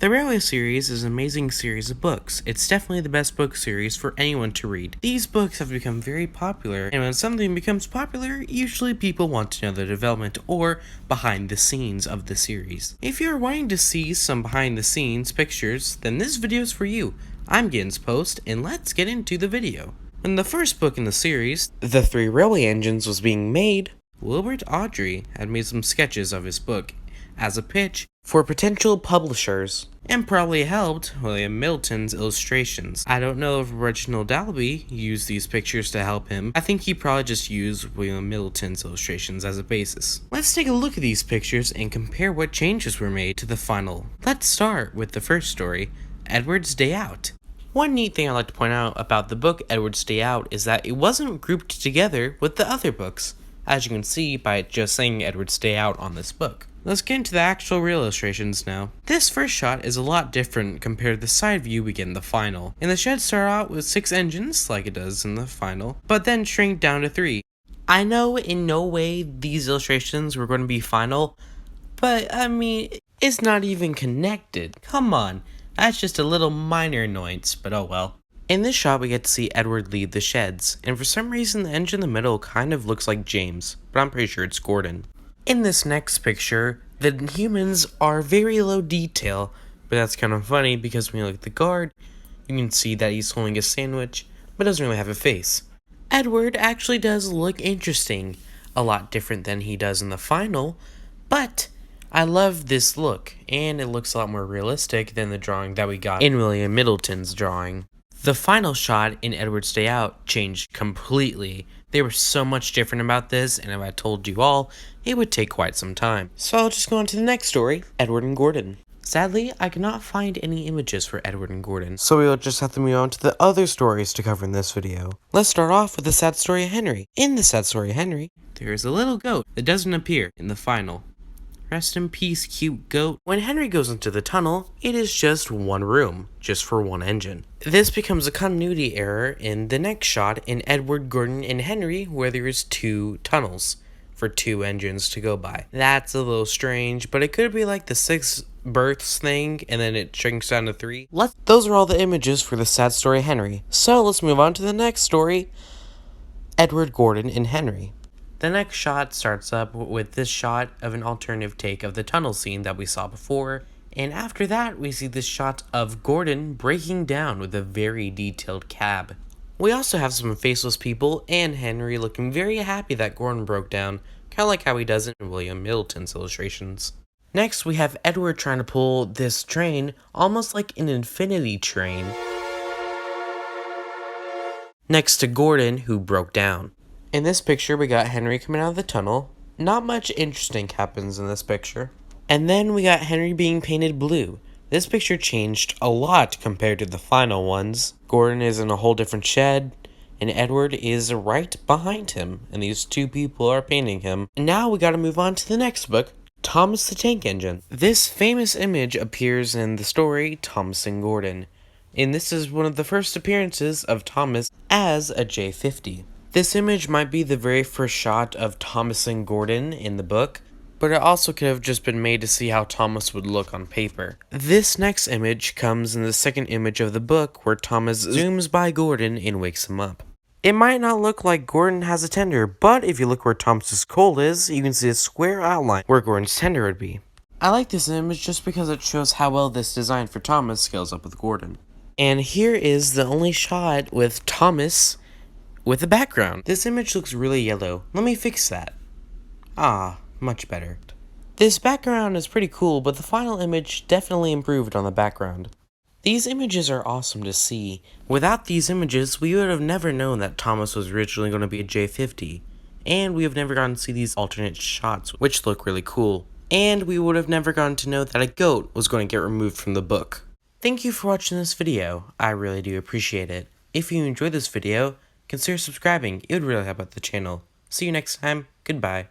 The Railway series is an amazing series of books. It's definitely the best book series for anyone to read. These books have become very popular, and when something becomes popular, usually people want to know the development or behind the scenes of the series. If you're wanting to see some behind the scenes pictures, then this video is for you. I'm Gins Post, and let's get into the video. When the first book in the series, The Three Railway Engines, was being made, Wilbert Awdry had made some sketches of his book as a pitch for potential publishers, and probably helped William Middleton's illustrations. I don't know if Reginald Dalby used these pictures to help him. I think he probably just used William Middleton's illustrations as a basis. Let's take a look at these pictures and compare what changes were made to the final. Let's start with the first story, Edward's Day Out. One neat thing I'd like to point out about the book Edward's Day Out is that it wasn't grouped together with the other books, as you can see by just saying Edward's Day Out on this book. Let's get into the actual real illustrations now. This first shot is a lot different compared to the side view we get in the final. In the shed start out with 6 engines, like it does in the final, but then shrink down to 3. I know in no way these illustrations were going to be final, but I mean, it's not even connected. Come on, that's just a little minor annoyance, but oh well. In this shot we get to see Edward leave the sheds, and for some reason the engine in the middle kind of looks like James, but I'm pretty sure it's Gordon. In this next picture, the humans are very low detail, but that's kind of funny because when you look at the guard, you can see that he's holding a sandwich, but doesn't really have a face. Edward actually does look interesting, a lot different than he does in the final, but I love this look, and it looks a lot more realistic than the drawing that we got in William Middleton's drawing. The final shot in Edward's Day Out changed completely. They were so much different about this, and if I told you all, it would take quite some time. So I'll just go on to the next story, Edward and Gordon. Sadly, I could not find any images for Edward and Gordon, so we will just have to move on to the other stories to cover in this video. Let's start off with the sad story of Henry. In the sad story of Henry, there is a little goat that doesn't appear in the final. Rest in peace, cute goat. When Henry goes into the tunnel, it is just one room, just for one engine. This becomes a continuity error in the next shot in Edward, Gordon, and Henry, where there is 2 tunnels for 2 engines to go by. That's a little strange, but it could be like the 6 berths thing, and then it shrinks down to 3. Those are all the images for the sad story of Henry. So let's move on to the next story, Edward, Gordon, and Henry. The next shot starts up with this shot of an alternative take of the tunnel scene that we saw before, and after that we see this shot of Gordon breaking down with a very detailed cab. We also have some faceless people and Henry looking very happy that Gordon broke down, kind of like how he does it in William Middleton's illustrations. Next we have Edward trying to pull this train almost like an infinity train, next to Gordon, who broke down. In this picture, we got Henry coming out of the tunnel. Not much interesting happens in this picture. And then we got Henry being painted blue. This picture changed a lot compared to the final ones. Gordon is in a whole different shed, and Edward is right behind him, and these 2 people are painting him. And now we gotta move on to the next book, Thomas the Tank Engine. This famous image appears in the story Thomas and Gordon, and this is one of the first appearances of Thomas as a J50. This image might be the very first shot of Thomas and Gordon in the book, but it also could have just been made to see how Thomas would look on paper. This next image comes in the second image of the book where Thomas zooms by Gordon and wakes him up. It might not look like Gordon has a tender, but if you look where Thomas's coal is, you can see a square outline where Gordon's tender would be. I like this image just because it shows how well this design for Thomas scales up with Gordon. And here is the only shot with Thomas with the background. This image looks really yellow. Let me fix that. Much better. This background is pretty cool, but the final image definitely improved on the background. These images are awesome to see. Without these images, we would have never known that Thomas was originally going to be a J50. And we have never gotten to see these alternate shots, which look really cool. And we would have never gotten to know that a goat was going to get removed from the book. Thank you for watching this video. I really do appreciate it. If you enjoyed this video, consider subscribing. It would really help out the channel. See you next time. Goodbye.